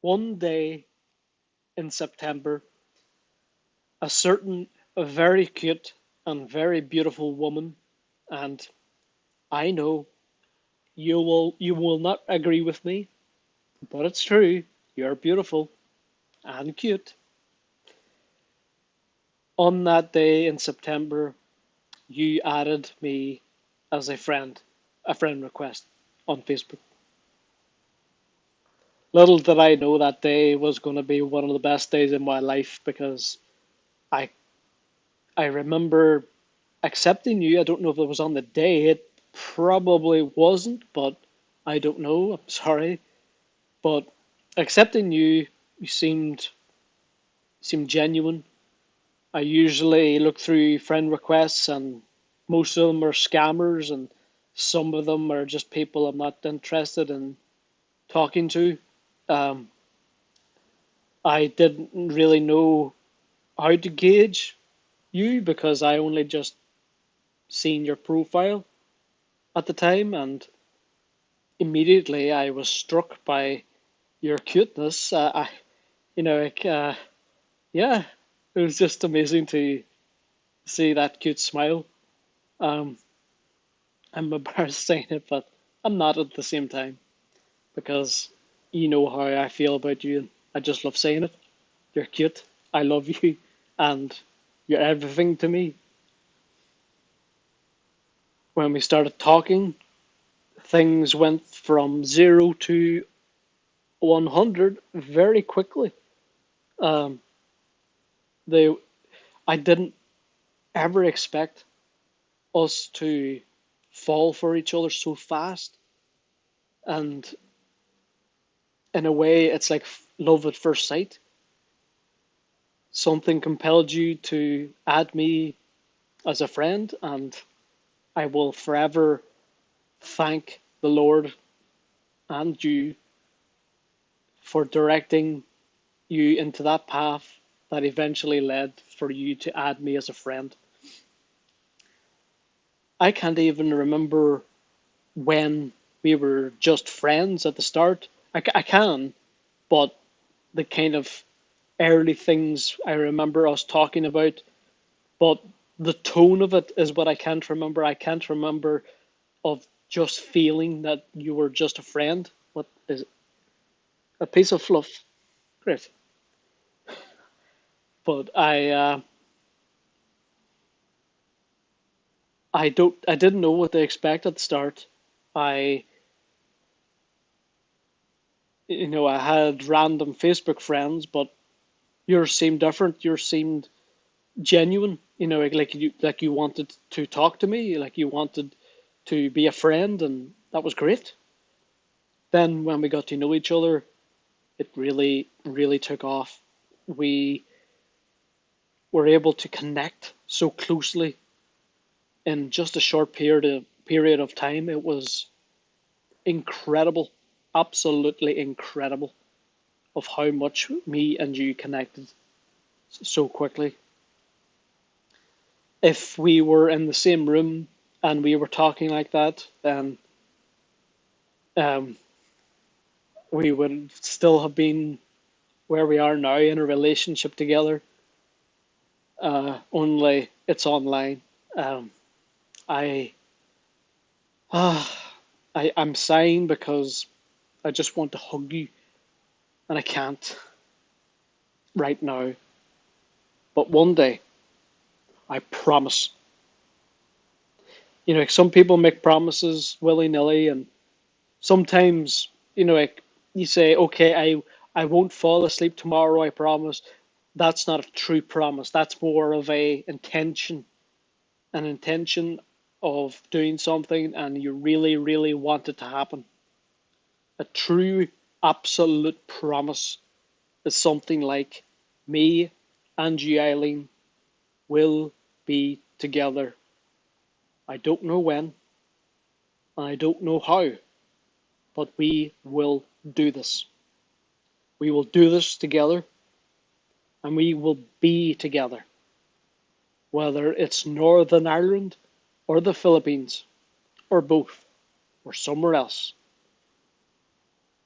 One day in September, a very cute and very beautiful woman, and I know you will not agree with me, but it's true. You're beautiful and cute. On that day in September, you added me as a friend request on Facebook. Little did I know that day was going to be one of the best days in my life because I I remember accepting you. I don't know if it was on the day. It probably wasn't, but I don't know. I'm sorry. But accepting you, you seemed genuine. I usually look through friend requests, and most of them are scammers, and some of them are just people I'm not interested in talking to. Um, I didn't really know how to gauge you because I only just seen your profile at the time, and immediately I was struck by your cuteness. You know, like, yeah, it was just amazing to see that cute smile. Um, I'm embarrassed saying it, but I'm not at the same time because you know how I feel about you. And I just love saying it. You're cute. I love you, and you're everything to me. When we started talking, things went from 0 to 100 very quickly. Um, they, I didn't ever expect us to fall for each other so fast, and in a way, it's like love at first sight. Something compelled you to add me as a friend, and I will forever thank the Lord and you for directing you into that path that eventually led for you to add me as a friend. I can't even remember when we were just friends at the start. I can, but the kind of early things I remember us talking about, but the tone of it is what I can't remember. I can't remember of just feeling that you were just a friend. What is it? A piece of fluff? Great. But I didn't know what to expect at the start. I I had random Facebook friends, but yours seemed different. Yours seemed genuine. Like you wanted to talk to me, like you wanted to be a friend, and that was great. Then when we got to know each other, it really, really took off. We were able to connect so closely in just a short period of time. It was incredible, absolutely incredible, of how much me and you connected so quickly. If we were in the same room and we were talking like that, then um, we would still have been where we are now in a relationship together. Only it's online. Um, I, ah, I'm sighing because I just want to hug you, and I can't right now. But one day, I promise. Like some people make promises willy nilly, and sometimes, like you say, okay, I won't fall asleep tomorrow, I promise. That's not a true promise. That's more of an intention of doing something, and you really, really want it to happen. A true, absolute promise is something like me and you, Eileen, will be together. I don't know when, and I don't know how, but we will do this. We will do this together, and we will be together, whether it's Northern Ireland or the Philippines or both or somewhere else.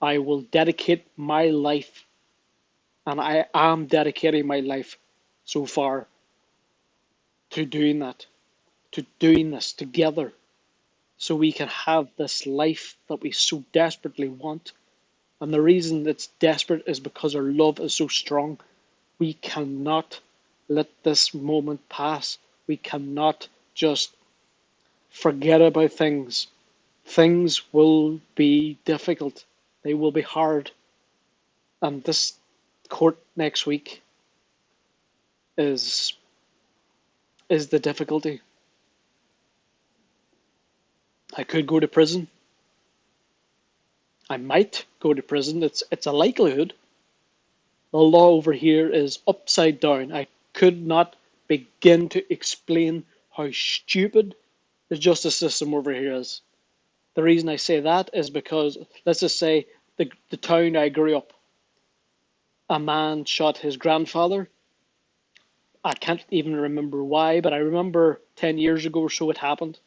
I will dedicate my life, and I am dedicating my life so far to doing that, to doing this together, so we can have this life that we so desperately want. And the reason it's desperate is because our love is so strong. We cannot let this moment pass. We cannot just forget about things. Things will be difficult. They will be hard. And this court next week is is the difficulty. I could go to prison. I might go to prison. It's a likelihood. The law over here is upside down. I could not begin to explain how stupid the justice system over here is. The reason I say that is because, let's just say, the town I grew up, a man shot his grandfather. I can't even remember why, but I remember 10 years ago or so it happened.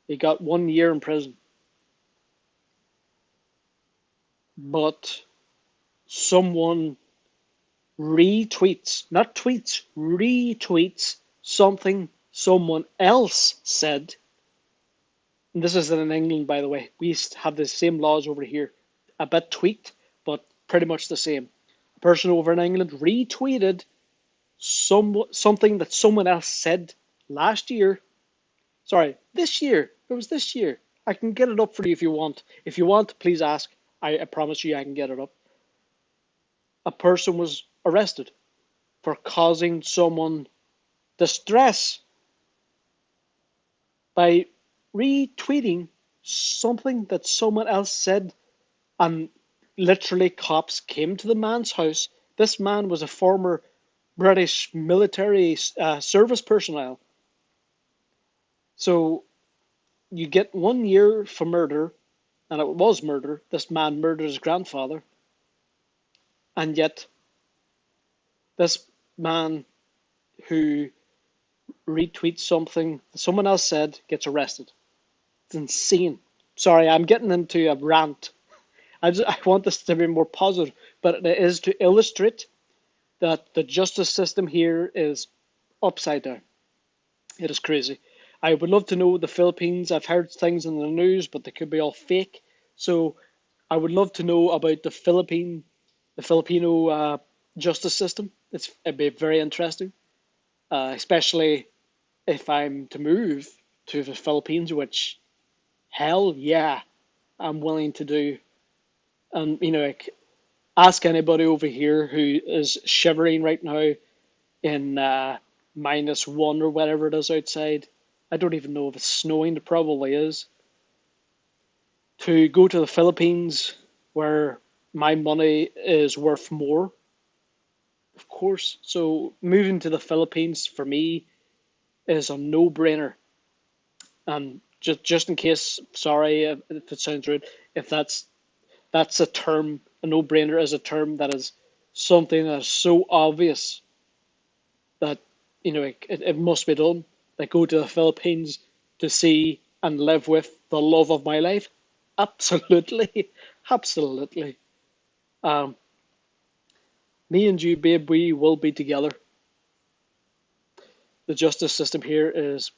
He got 1 year in prison. But someone retweets, not tweets, retweets something someone else said. And this is in England, by the way. We used to have the same laws over here. A bit tweaked, but pretty much the same. A person over in England retweeted something that someone else said last year. Sorry, this year. It was this year. I can get it up for you if you want. If you want, please ask. I promise you I can get it up. A person was arrested for causing someone distress by retweeting something that someone else said, and literally cops came to the man's house. This man was a former British military service personnel. So you get 1 year for murder, and it was murder. This man murdered his grandfather, and yet this man who retweets something someone else said gets arrested. It's insane. Sorry, I'm getting into a rant. I want this to be more positive, but it is to illustrate that the justice system here is upside down. It is crazy. I would love to know the Philippines. I've heard things in the news, but they could be all fake. So I would love to know about the Filipino justice system. It'd be very interesting, especially if I'm to move to the Philippines, which hell yeah, I'm willing to do. And like, ask anybody over here who is shivering right now in -1 or whatever it is outside. I don't even know if it's snowing. It probably is. To go to the Philippines where my money is worth more, of course. So moving to the Philippines for me is a no-brainer. And just in case, sorry if it sounds rude, if that's a term, a no-brainer is a term that is something that is so obvious that it must be done. Like, go to the Philippines to see and live with the love of my life. Absolutely, absolutely. Um, Me and you, babe, we will be together. The justice system here is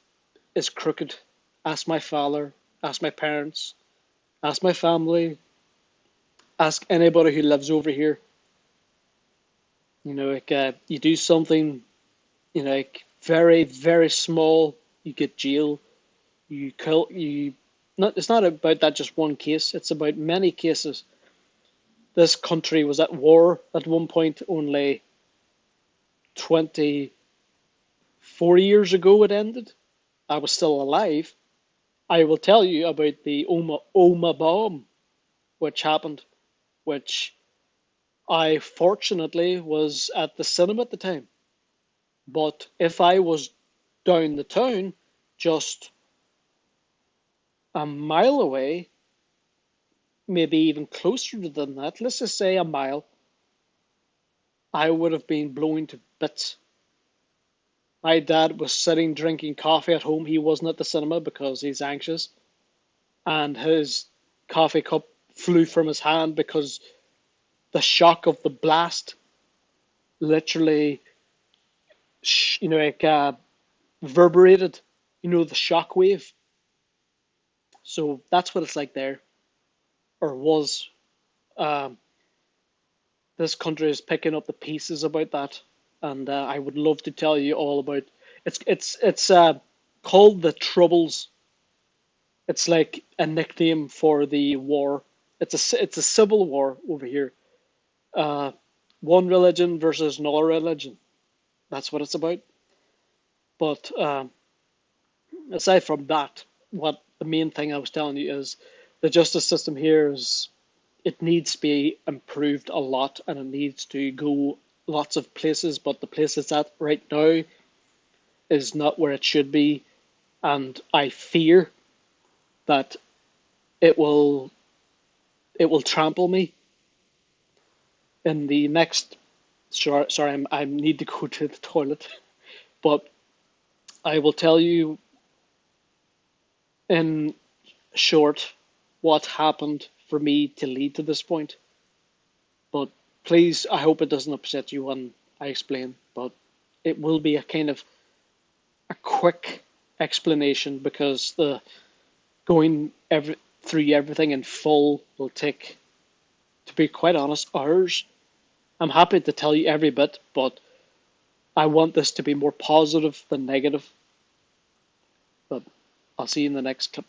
crooked. Ask my father, ask my parents, ask my family, ask anybody who lives over here. You do something, like very, very small, you get jail. You kill you. Not. It's not about that just one case. It's about many cases. This country was at war at one point. Only 24 years ago it ended. I was still alive. I will tell you about the Oma bomb, which happened, which I fortunately was at the cinema at the time. But if I was down the town, just a mile away, maybe even closer than that, let's just say a mile, I would have been blown to bits. My dad was sitting drinking coffee at home. He wasn't at the cinema because he's anxious, and his coffee cup flew from his hand because the shock of the blast literally, like reverberated, the shock wave. So that's what it's like there, or was. Um, this country is picking up the pieces about that, and I would love to tell you all about. It's called the Troubles. It's like a nickname for the war. It's a civil war over here. Uh, one religion versus another religion. That's what it's about. But aside from that, what the main thing I was telling you is the justice system here is it needs to be improved a lot and it needs to go lots of places, but the place it's at right now is not where it should be, and I fear that it will it will trample me in the next. Sorry, I need to go to the toilet, but I will tell you in short what happened for me to lead to this point. But please, I hope it doesn't upset you when I explain. But it will be a kind of a quick explanation because the going through everything in full will take, to be quite honest, hours. I'm happy to tell you every bit, but I want this to be more positive than negative. But I'll see you in the next clip.